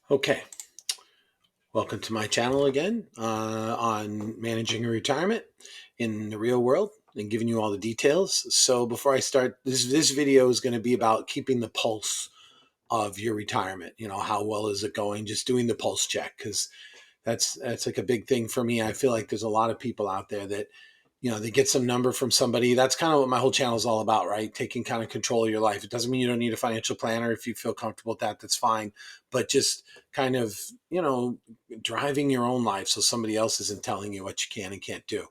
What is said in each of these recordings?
Okay, welcome to my channel again on managing a retirement in the real world and giving you all the details. So before I start, this video is going to be about keeping the pulse of your retirement. You know, how well is it going? Just doing the pulse check because that's like a big thing for me. I feel like there's a lot of people out there that they get some number from somebody. That's kind of what my whole channel is all about, right? Taking kind of control of your life. It doesn't mean you don't need a financial planner. If you feel comfortable with that, that's fine. But just kind of, driving your own life so somebody else isn't telling you what you can and can't do.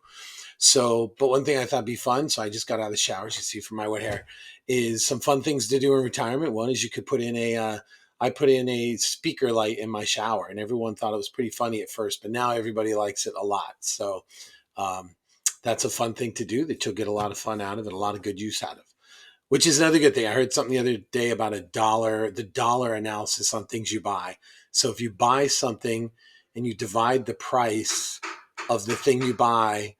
So, but one thing I thought would be fun, so I just got out of the shower, as you see from my wet hair, is some fun things to do in retirement. One is you could put in I put in a speaker light in my shower, and everyone thought it was pretty funny at first, but now everybody likes it a lot. So, um, that's a fun thing to do that you'll get a lot of fun out of it, a lot of good use out of. Which is another good thing. I heard something the other day about the dollar analysis on things you buy. So if you buy something and you divide the price of the thing you buy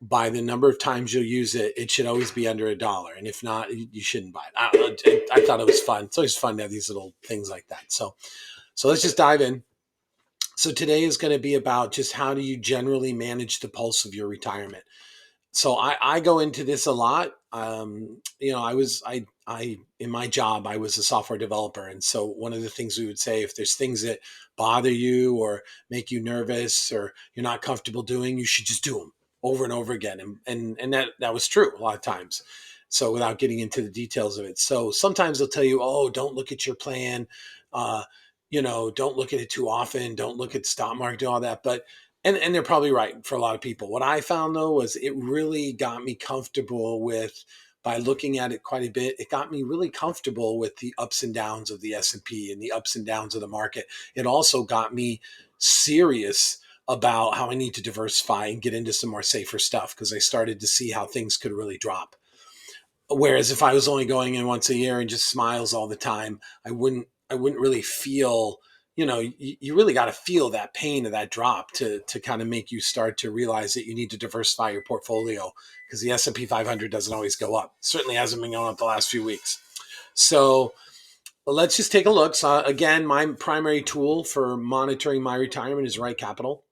by the number of times you'll use it, it should always be under $1. And if not, you shouldn't buy it. I don't know. I thought it was fun. It's always fun to have these little things like that. So let's just dive in. So today is going to be about just how do you generally manage the pulse of your retirement. So I go into this a lot. I in my job I was a software developer, and so one of the things we would say, if there's things that bother you or make you nervous or you're not comfortable doing, you should just do them over and over again. And that was true a lot of times. So without getting into the details of it, so sometimes they'll tell you, oh, don't look at your plan. Uh, don't look at it too often. Don't look at the stock market, do all that. But and they're probably right for a lot of people. What I found though was it really got me comfortable with, by looking at it quite a bit, it got me really comfortable with the ups and downs of the S&P and the ups and downs of the market. It also got me serious about how I need to diversify and get into some more safer stuff because I started to see how things could really drop. Whereas if I was only going in once a year and just smiles all the time, I wouldn't really feel, you really got to feel that pain of that drop to kind of make you start to realize that you need to diversify your portfolio because the S&P 500 doesn't always go up. Certainly hasn't been going up the last few weeks. So let's just take a look. So again, my primary tool for monitoring my retirement is Right Capital.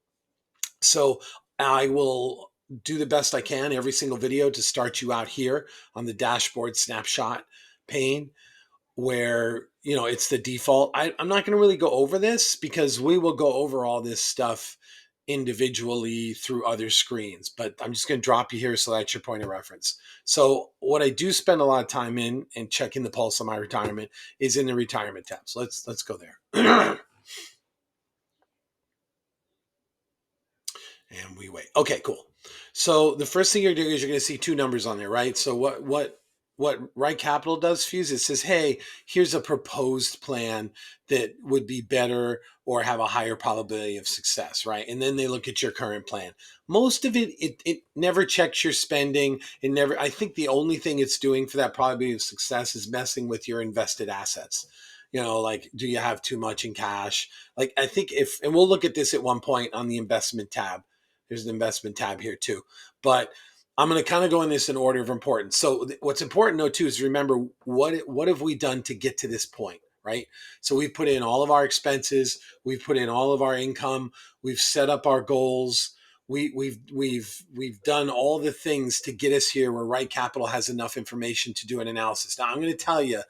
So I will do the best I can every single video to start you out here on the dashboard snapshot pane where, it's the default. I'm not going to really go over this because we will go over all this stuff individually through other screens, but I'm just going to drop you here so that's your point of reference. So what I do spend a lot of time in and checking the pulse of my retirement is in the retirement tab. So let's go there. And we wait. Okay, cool. So the first thing you're doing is you're going to see two numbers on there, right? So what Right Capital does for you is it says, hey, here's a proposed plan that would be better or have a higher probability of success, right? And then they look at your current plan. Most of it never checks your spending. It never, I think the only thing it's doing for that probability of success is messing with your invested assets. Like, do you have too much in cash? Like, I think and we'll look at this at one point on the investment tab. There's an investment tab here too. But I'm going to kind of go in this in order of importance. So what's important though too is remember what have we done to get to this point, right? So we've put in all of our expenses, we've put in all of our income, we've set up our goals, we've done all the things to get us here where Right Capital has enough information to do an analysis. Now I'm going to tell you,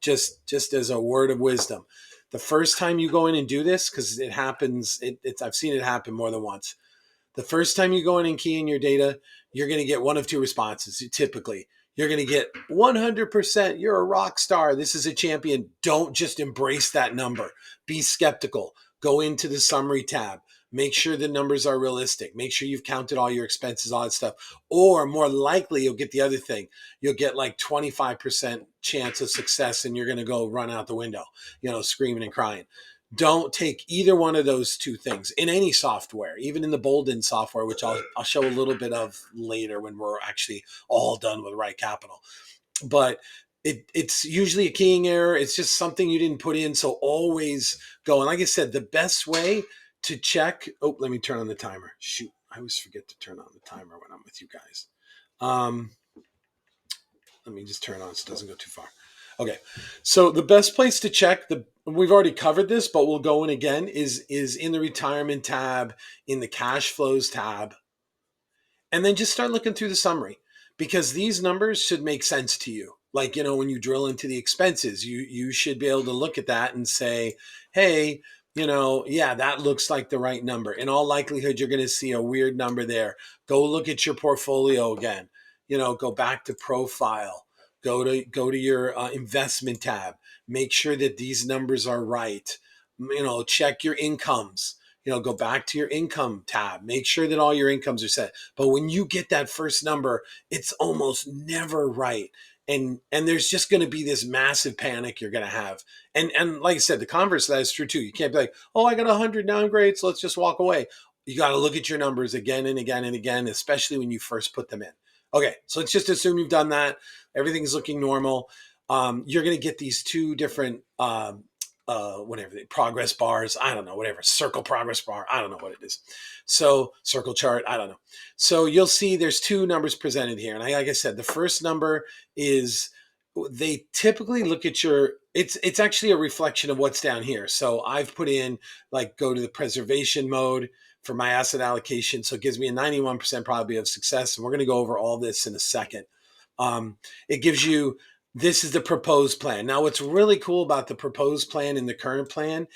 just as a word of wisdom, the first time you go in and do this, because it happens, I've seen it happen more than once. The first time you go in and key in your data, you're going to get one of two responses. Typically, you're going to get 100%. You're a rock star. This is a champion. Don't just embrace that number. Be skeptical. Go into the summary tab. Make sure the numbers are realistic. Make sure you've counted all your expenses, all that stuff. Or more likely, you'll get the other thing. You'll get like 25% chance of success and you're going to go run out the window, screaming and crying. Don't take either one of those two things in any software, even in the Bolden software, which I'll show a little bit of later when we're actually all done with Right Capital. But it's usually a keying error. It's just something you didn't put in. So always go. And like I said, the best way to check. Oh, let me turn on the timer. Shoot, I always forget to turn on the timer when I'm with you guys. Let me just turn on so it doesn't go too far. Okay. So the best place to check the we've already covered this, but we'll go in again is in the retirement tab, in the cash flows tab, and then just start looking through the summary because these numbers should make sense to you. Like, when you drill into the expenses, you should be able to look at that and say, hey, yeah, that looks like the right number. In all likelihood, you're going to see a weird number there. Go look at your portfolio again. Go back to profile. Go to your investment tab. Make sure that these numbers are right. Check your incomes. Go back to your income tab. Make sure that all your incomes are set. But when you get that first number, it's almost never right. And there's just going to be this massive panic you're going to have. And like I said, the converse of that is true too. You can't be like, oh, I got 100 downgrades, so let's just walk away. You got to look at your numbers again and again and again, especially when you first put them in. Okay, so let's just assume you've done that. Everything's looking normal. You're going to get these two different whatever the progress bars, I don't know, whatever, circle progress bar, I don't know what it is. So circle chart, I don't know. So you'll see there's two numbers presented here. And like I said, the first number is, they typically look at it's actually a reflection of what's down here. So I've put in, like, go to the preservation mode for my asset allocation. So it gives me a 91% probability of success. And we're going to go over all this in a second. It gives you, this is the proposed plan. Now, what's really cool about the proposed plan and the current plan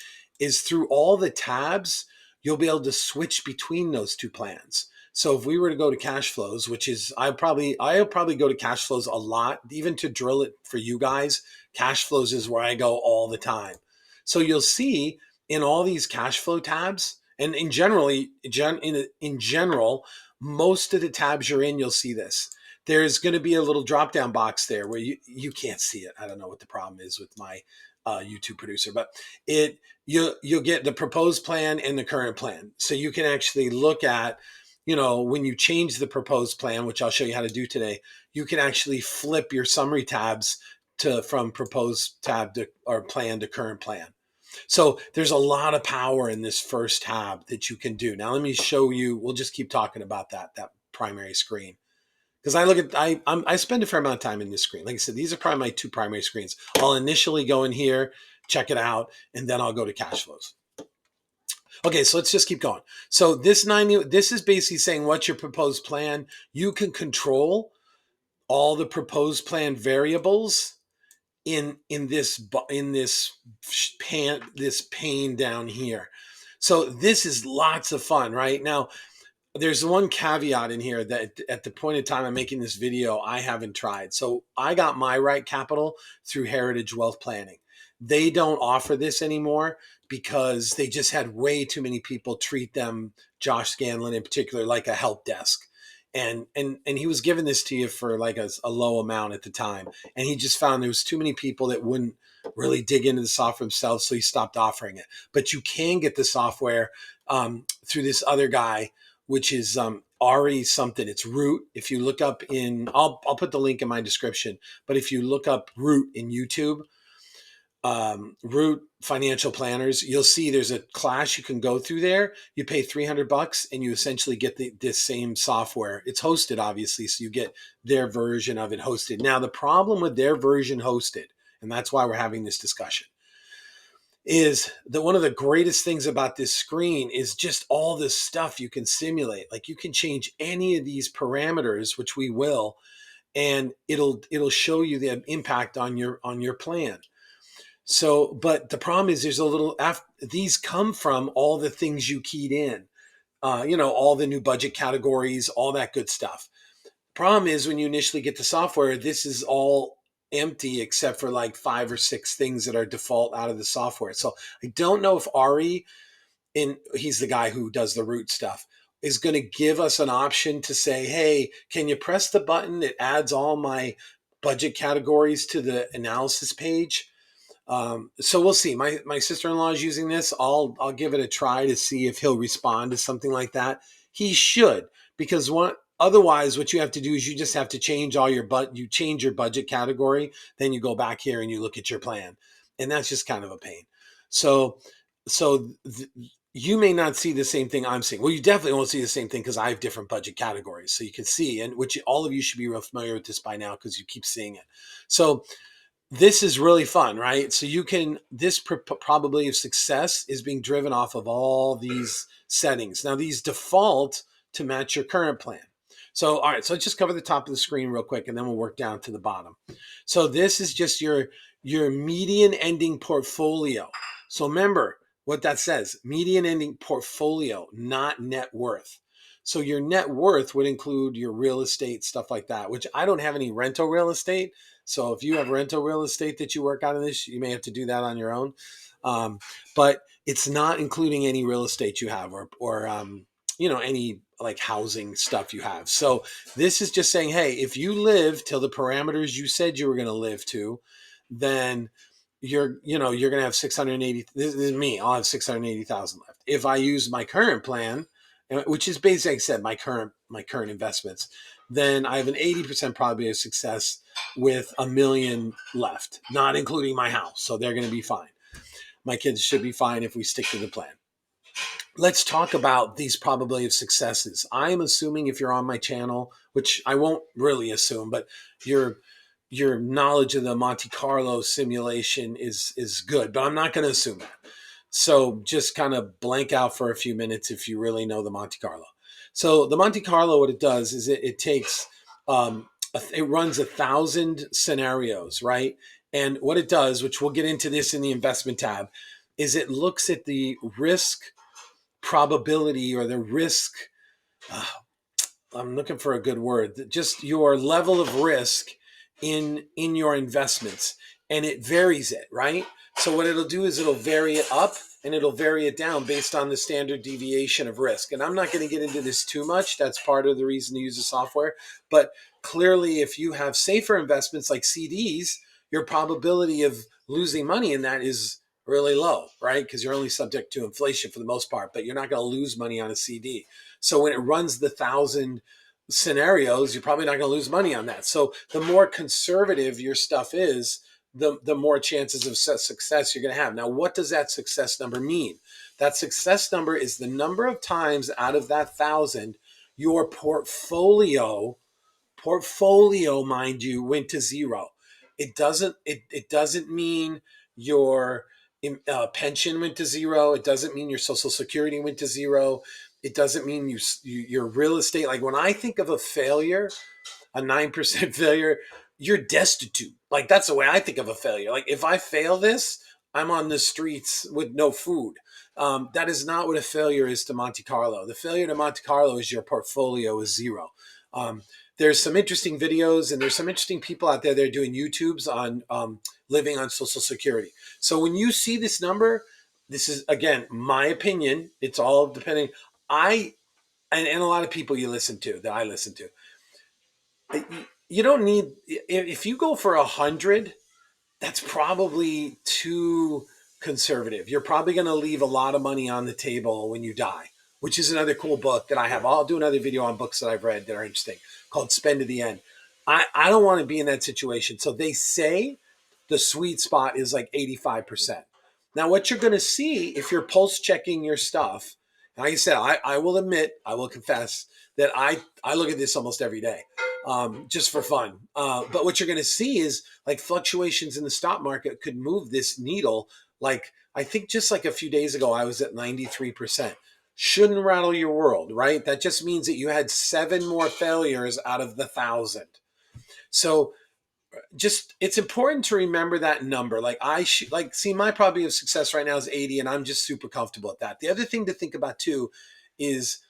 is through all the tabs, you'll be able to switch between those two plans. So if we were to go to cash flows, which is, I'll probably go to cash flows a lot, even to drill it for you guys. Cash flows is where I go all the time. So you'll see in all these cash flow tabs, and in general, most of the tabs you're in, you'll see this. There's going to be a little drop down box there where you can't see it. I don't know what the problem is with my YouTube producer, but you'll get the proposed plan and the current plan. So you can actually look at, when you change the proposed plan, which I'll show you how to do today, you can actually flip your summary tabs from proposed tab to, or plan, to current plan. So there's a lot of power in this first tab that you can do. Now let me show you. We'll just keep talking about that primary screen. Because I spend a fair amount of time in this screen. Like I said, these are probably my two primary screens. I'll initially go in here, check it out, and then I'll go to cash flows. Okay, so let's just keep going. So this is basically saying what's your proposed plan. You can control all the proposed plan variables in this pane down here. So this is lots of fun, right? Now, there's one caveat in here that at the point in time I'm making this video, I haven't tried. So I got my Right Capital through Heritage Wealth Planning. They don't offer this anymore because they just had way too many people treat them, Josh Scanlon in particular, like a help desk. And he was giving this to you for like a low amount at the time. And he just found there was too many people that wouldn't really dig into the software themselves, so he stopped offering it. But you can get the software through this other guy, which is Ari something. It's Root. If you look up I'll put the link in my description. But if you look up Root in YouTube, Root Financial Planners, you'll see there's a class you can go through there. You pay $300 and you essentially get this same software. It's hosted, obviously, so you get their version of it hosted. Now, the problem with their version hosted, and that's why we're having this discussion, is that one of the greatest things about this screen is just all this stuff you can simulate. Like, you can change any of these parameters, which we will, and it'll show you the impact on your plan. So, but the problem is there's a little, these come from all the things you keyed in, all the new budget categories, all that good stuff. Problem is when you initially get the software, this is all empty except for like 5 or 6 things that are default out of the software. So I don't know if Ari, and he's the guy who does the Root stuff, is going to give us an option to say, hey, can you press the button that adds all my budget categories to the analysis page? So we'll see. My sister-in-law is using this. I'll give it a try to see if he'll respond to something like that. He should, because otherwise what you have to do is you just have to change you change your budget category, then you go back here and you look at your plan, and that's just kind of a pain. So you may not see the same thing I'm seeing. Well, you definitely won't see the same thing because I have different budget categories, so you can see, and which all of you should be real familiar with this by now because you keep seeing it. So this is really fun, right? So you can, this probability of success is being driven off of all these settings. Now these default to match your current plan. So, all right, so let's just cover the top of the screen real quick and then we'll work down to the bottom. So this is just your median ending portfolio. So remember what that says, median ending portfolio, not net worth. So your net worth would include your real estate, stuff like that, which I don't have any rental real estate. So if you have rental real estate that you work out of this, you may have to do that on your own. But it's not including any real estate you have or any like housing stuff you have. So this is just saying, hey, if you live till the parameters you said you were going to live to, then you're going to have 680. This is me. I'll have 680,000 left. If I use my current plan, which is basically, like I said, my current investments, then I have an 80% probability of success with $1 million left, not including my house. So they're going to be fine. My kids should be fine if we stick to the plan. Let's talk about these probability of successes. I'm assuming if you're on my channel, which I won't really assume, but your knowledge of the Monte Carlo simulation is good, but I'm not going to assume that. So just kind of blank out for a few minutes if you really know the Monte Carlo. So the Monte Carlo, what it does is it takes, it runs 1,000 scenarios, right? And what it does, which we'll get into this in the investment tab, is it looks at the risk probability or the risk. Uh, I'm looking for a good word. Just your level of risk in your investments, and it varies it, right? So what it'll do is it'll vary it up and it'll vary it down based on the standard deviation of risk. And I'm not going to get into this too much. That's part of the reason to use the software. But clearly, if you have safer investments like CDs, your probability of losing money in that is really low, right? Because you're only subject to inflation for the most part, but you're not going to lose money on a CD. So when it runs the 1,000 scenarios, you're probably not going to lose money on that. So the more conservative your stuff is, the more chances of success you're going to have. Now, what does that success number mean? That success number is the number of times out of that 1,000 your portfolio, mind you, went to zero. It doesn't mean your pension went to zero. It doesn't mean your social security went to zero. It doesn't mean your real estate. Like when I think of a failure, a 9% failure, you're destitute. Like that's the way I think of a failure. Like if I fail this, I'm on the streets with no food. That is not what a failure is to Monte Carlo. The failure to Monte Carlo is your portfolio is zero. Um, there's some interesting videos and there's some interesting people out there that are doing YouTubes on living on Social Security. So when you see this number, this is again my opinion. It's all depending. I and a lot of people you listen to that I listen to. You don't need if you go for 100, that's probably too conservative. You're probably going to leave a lot of money on the table when you die, which is another cool book that I have. I'll do another video on books that I've read that are interesting called Spend to the End. I don't want to be in that situation. So they say the sweet spot is like 85%. Now, what you're going to see if you're pulse checking your stuff, like I said, I will admit, I will confess that I look at this almost every day just for fun. But what you're going to see is like fluctuations in the stock market could move this needle. Like I think just like a few days ago, I was at 93%. Shouldn't rattle your world, right? That just means that you had 7 more failures out of the 1,000. So just it's important to remember that number. Like see my probability of success right now is 80, and I'm just super comfortable at that. The other thing to think about too is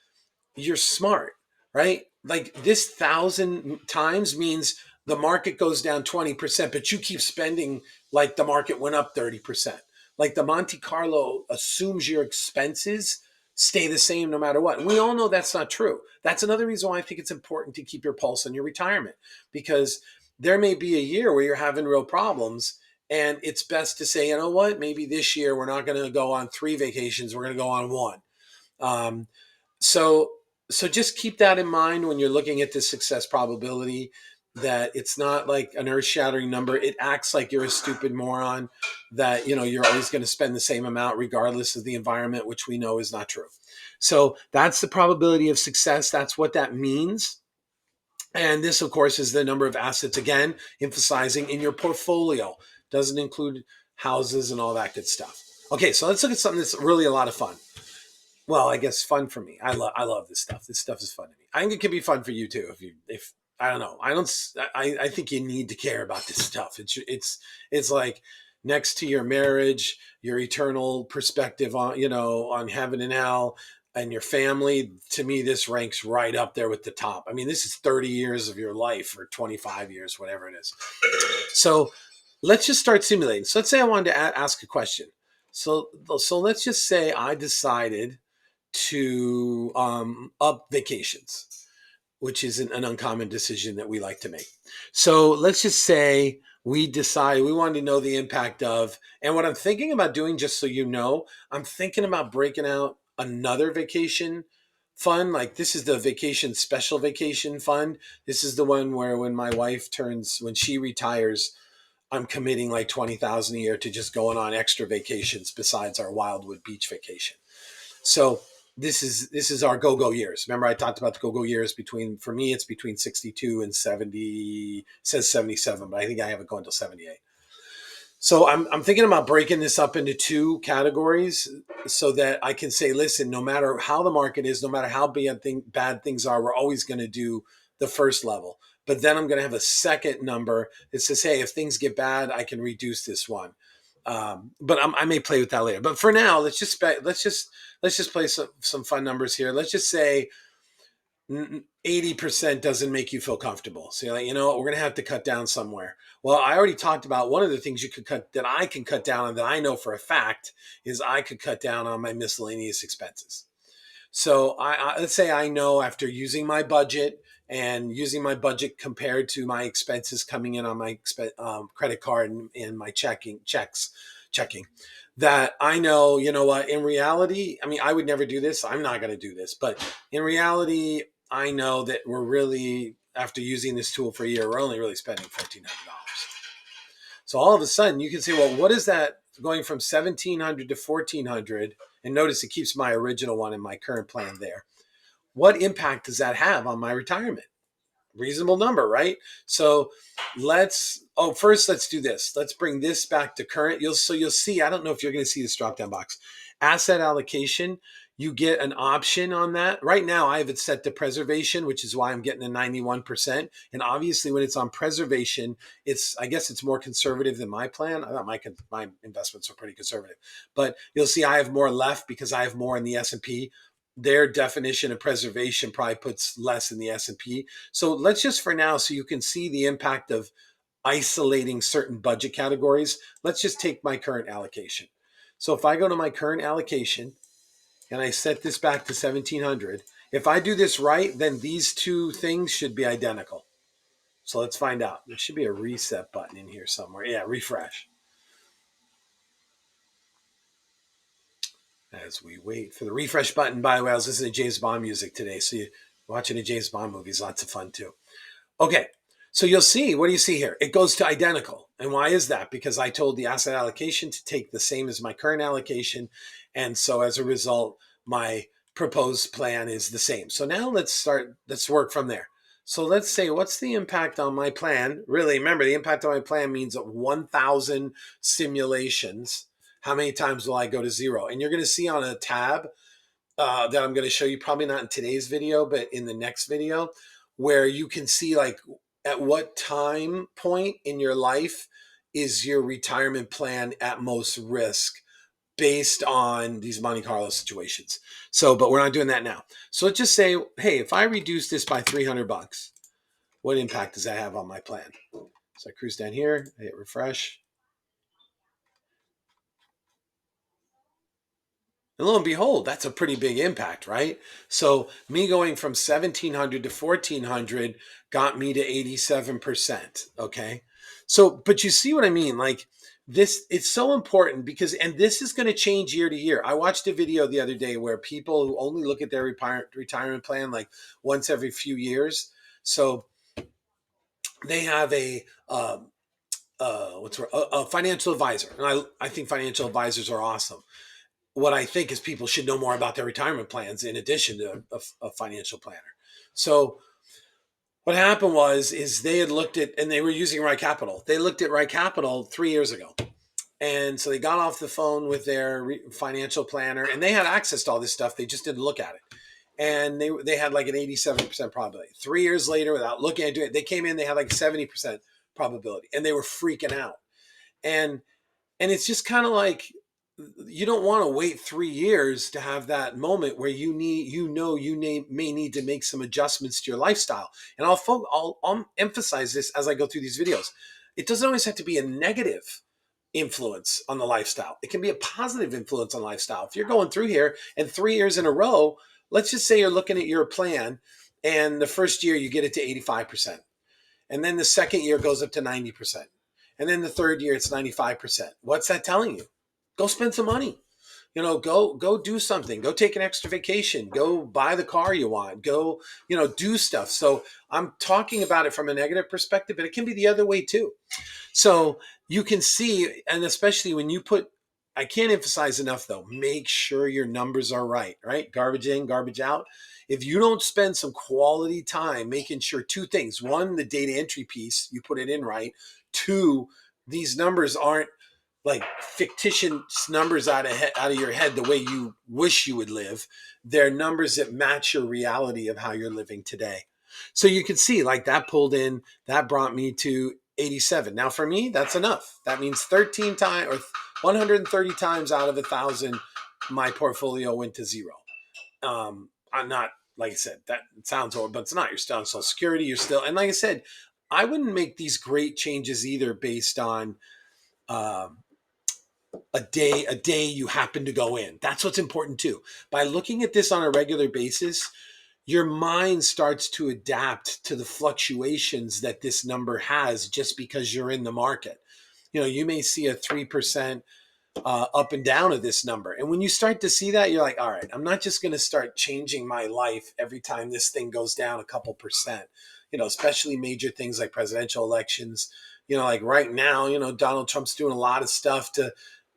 you're smart, right? Like this 1,000 times means the market goes down 20%, but you keep spending like the market went up 30%. Like the Monte Carlo assumes your expenses stay the same no matter what. And we all know that's not true. That's another reason why I think it's important to keep your pulse on your retirement, because there may be a year where you're having real problems. And it's best to say, you know what, maybe this year we're not going to go on 3 vacations. We're going to go on 1. Um, so so just keep that in mind when you're looking at the success probability, that it's not like an earth-shattering number. It acts like you're a stupid moron, that you're always going to spend the same amount regardless of the environment, which we know is not true. So that's the probability of success. That's what that means. And this, of course, is the number of assets, again, emphasizing in your portfolio. Doesn't include houses and all that good stuff. Okay, so let's look at something that's really a lot of fun. Well, I guess fun for me. I love this stuff. This stuff is fun to me. I think it can be fun for you too. If I don't know, I think you need to care about this stuff. It's like next to your marriage, your eternal perspective on on heaven and hell, and your family. To me, this ranks right up there with the top. I mean, this is 30 years of your life or 25 years, whatever it is. So let's just start simulating. So let's say I wanted to ask a question. So let's just say I decided to up vacations, which is an uncommon decision that we like to make. So let's just say we decide we wanted to know the impact of, and what I'm thinking about doing, just so you know, I'm thinking about breaking out another vacation fund. Like this is the vacation special vacation fund. This is the one where when she retires, I'm committing like 20,000 a year to just going on extra vacations besides our Wildwood Beach vacation. So this is our go-go years. Remember I talked about the go-go years for me it's between 62 and 70. It says 77, but I think I have it going till 78. So I'm thinking about breaking this up into two categories so that I can say, listen, no matter how the market is, no matter how bad things are, we're always going to do the first level. But then I'm going to have a second number that says, hey, if things get bad, I can reduce this one. But I may play with that later. But for now, let's just play some fun numbers here. Let's just say 80% doesn't make you feel comfortable. So you're like, you know what, we're going to have to cut down somewhere. Well, I already talked about one of the things that I can cut down on that I know for a fact is I could cut down on my miscellaneous expenses. So let's say I know after using my budget and using my budget compared to my expenses coming in on my credit card and my checking, that I know, you know what, in reality, I mean, I would never do this. I'm not going to do this, but in reality, I know that we're really, after using this tool for a year, we're only really spending $1,400. So all of a sudden you can say, well, what is that going from 1,700 to 1,400? And notice it keeps my original one in my current plan there. What impact does that have on my retirement? Reasonable number, right? So first let's do this. Let's bring this back to current. You'll see, I don't know if you're going to see this drop down box. Asset allocation, you get an option on that. Right now I have it set to preservation, which is why I'm getting a 91%. And obviously when it's on preservation, I guess it's more conservative than my plan. I thought my investments are pretty conservative. But you'll see I have more left because I have more in the S&P. Their definition of preservation probably puts less in the S&P. So let's just for now, so you can see the impact of isolating certain budget categories, let's just take my current allocation. So if I go to my current allocation and I set this back to 1,700, if I do this right, then these two things should be identical. So let's find out. There should be a reset button in here somewhere. Yeah, refresh. As we wait for the refresh button, by the way, I was listening to James Bond music today. So watching a James Bond movie is lots of fun too. Okay, so you'll see, what do you see here? It goes to identical. And why is that? Because I told the asset allocation to take the same as my current allocation. And so as a result, my proposed plan is the same. So now let's work from there. So let's say, what's the impact on my plan? Really, remember, the impact on my plan means 1,000 simulations. How many times will I go to zero? And you're going to see on a tab that I'm going to show you, probably not in today's video, but in the next video, where you can see like at what time point in your life is your retirement plan at most risk based on these Monte Carlo situations. So, but we're not doing that now. So let's just say, hey, if I reduce this by $300, what impact does that have on my plan? So I cruise down here, I hit refresh. And lo and behold, that's a pretty big impact, right? So me going from 1,700 to 1,400 got me to 87%. Okay. So, but you see what I mean? Like this, it's so important because, and this is going to change year to year. I watched a video the other day where people who only look at their retirement plan like once every few years. So they have a financial advisor. And I think financial advisors are awesome. What I think is people should know more about their retirement plans in addition to a financial planner. So What happened was is they had looked at, and they were using Right Capital. They looked at Right Capital 3 years ago. And so they got off the phone with their financial planner, and they had access to all this stuff. They just didn't look at it. And they had like an 87% probability. 3 years later, without looking into it, they came in, they had like 70% probability, and they were freaking out. And and it's just kind of like, you don't want to wait 3 years to have that moment where may need to make some adjustments to your lifestyle. And I'll emphasize this as I go through these videos. It doesn't always have to be a negative influence on the lifestyle. It can be a positive influence on lifestyle. If you're going through here and 3 years in a row, let's just say you're looking at your plan, and the first year you get it to 85%. And then the second year goes up to 90%. And then the third year it's 95%. What's that telling you? Go spend some money. Go do something. Go take an extra vacation. Go buy the car you want. Go, do stuff. So I'm talking about it from a negative perspective, but it can be the other way too. So you can see, and especially when you put, I can't emphasize enough though, make sure your numbers are right? Garbage in, garbage out. If you don't spend some quality time making sure two things: one, the data entry piece, you put it in right; two, these numbers aren't like fictitious numbers out of your head the way you wish you would live. They're numbers that match your reality of how you're living today. So you can see, like, that pulled in, that brought me to 87. Now for me, that's enough. That means 13 times, or 130 times out of 1,000, my portfolio went to zero. I'm not, like I said, that sounds old, but it's not. You're still on Social Security. You're still, and like I said, I wouldn't make these great changes either based on um, a day you happen to go in. That's what's important too. By looking at this on a regular basis, your mind starts to adapt to the fluctuations that this number has just because you're in the market. You may see a 3% up and down of this number. And when you start to see that, you're like, all right, I'm not just going to start changing my life every time this thing goes down a couple percent, especially major things like presidential elections. Like right now, Donald Trump's doing a lot of stuff to,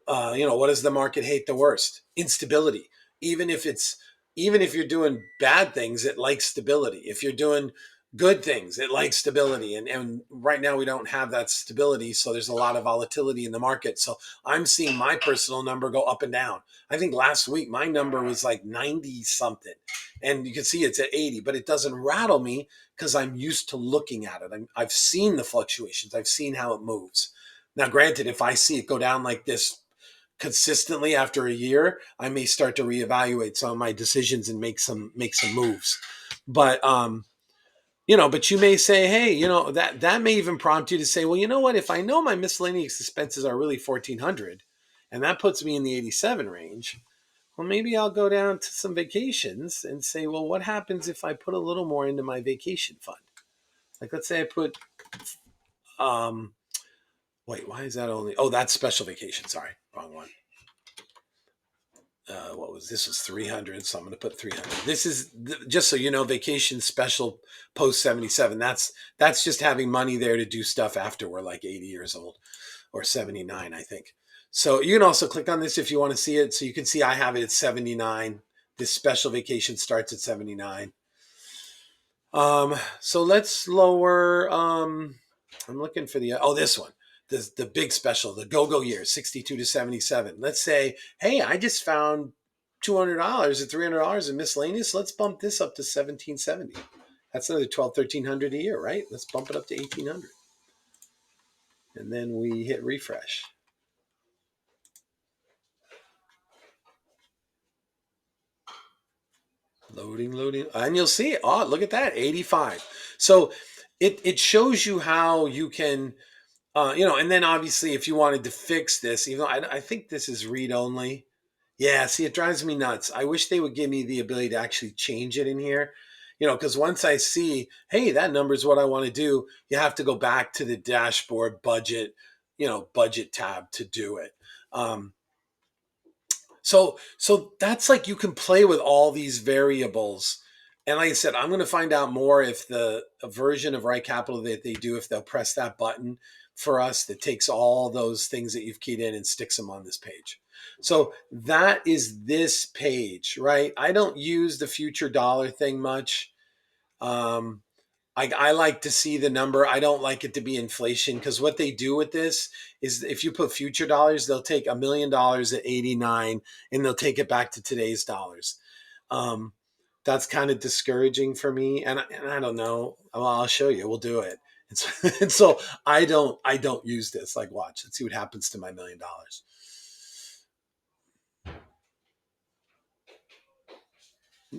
what does the market hate the worst? Instability. Even if it's, even if you're doing bad things, it likes stability. If you're doing good things, it likes stability. And right now we don't have that stability. So there's a lot of volatility in the market. So I'm seeing my personal number go up and down. I think last week my number was like 90 something. And you can see it's at 80, but it doesn't rattle me because I'm used to looking at it. I've seen the fluctuations. I've seen how it moves. Now, granted, if I see it go down like this consistently after a year, I may start to reevaluate some of my decisions and make some moves. But but you may say, hey, that may even prompt you to say, well, you know what? If I know my miscellaneous expenses are really 1,400, and that puts me in the 87 range, well, maybe I'll go down to some vacations and say, well, what happens if I put a little more into my vacation fund? Like, let's say I put, um, wait, why is that only? Oh, that's special vacation. Sorry, wrong one. What was this? Was 300, so I'm going to put 300. This is just so you know, vacation special post 77. That's just having money there to do stuff after we're like 80 years old, or 79, I think. So you can also click on this if you want to see it. So you can see I have it at 79. This special vacation starts at 79. So let's lower. I'm looking for this one. The big special, the go-go year, 62 to 77. Let's say, hey, I just found $200 or $300 in miscellaneous. Let's bump this up to 1770. That's another 1,300 a year, right? Let's bump it up to 1,800. And then we hit refresh. Loading. And you'll see, oh, look at that, 85. So it shows you how you can, and then obviously if you wanted to fix this, even though I think this is read only. Yeah, see, it drives me nuts. I wish they would give me the ability to actually change it in here, because once I see, hey, that number is what I want to do, you have to go back to the dashboard budget tab to do it. So that's like, you can play with all these variables. And like I said, I'm going to find out more if the version of Right Capital that they do, if they'll press that button for us that takes all those things that you've keyed in and sticks them on this page. So that is this page, right? I don't use the future dollar thing much. Um, I like to see the number. I don't like it to be inflation, because what they do with this is if you put future dollars, they'll take $1 million at 89 and they'll take it back to today's dollars. Um, that's kind of discouraging for me. And I don't know. Well, I'll show you. We'll do it. And so, and so I don't use this. Like, watch. Let's see what happens to my $1 million.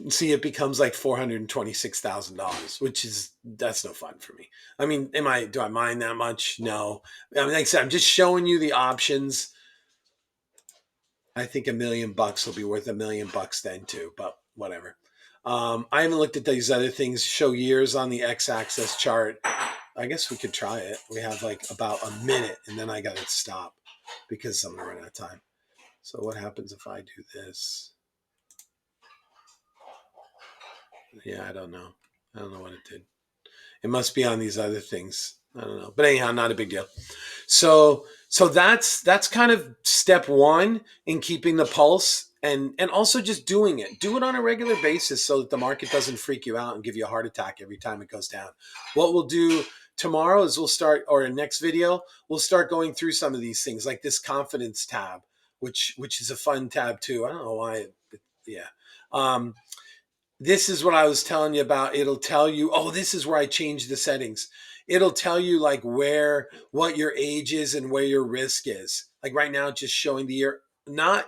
See, it becomes like $426,000, which is that's no fun for me. I mean, do I mind that much? No. I mean, like I said, I'm just showing you the options. I think $1 million will be worth $1 million then too, but whatever. I haven't looked at these other things. Show years on the x-axis chart. I guess we could try it. We have like about a minute, and then I got to stop because I'm gonna run out of time. So what happens if I do this? Yeah, I don't know. I don't know what it did. It must be on these other things. I don't know. But anyhow, not a big deal. So that's kind of step one in keeping the pulse, and also just doing it. Do it on a regular basis so that the market doesn't freak you out and give you a heart attack every time it goes down. What we'll do tomorrow is we'll start, or in next video, we'll start going through some of these things like this confidence tab, which is a fun tab too. I don't know why. Yeah. Um, this is what I was telling you about. It'll tell you, oh, this is where I changed the settings. It'll tell you like what your age is and where your risk is. Like right now, just showing the year, not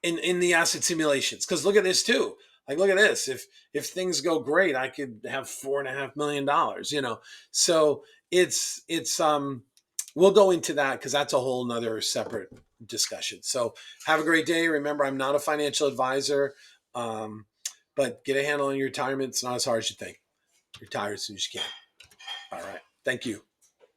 in the asset simulations. Because look at this too. Like look at this. If things go great, I could have $4.5 million. So it's we'll go into that because that's a whole nother separate discussion. So have a great day. Remember, I'm not a financial advisor. Um, but get a handle on your retirement. It's not as hard as you think. Retire as soon as you can. All right. Thank you.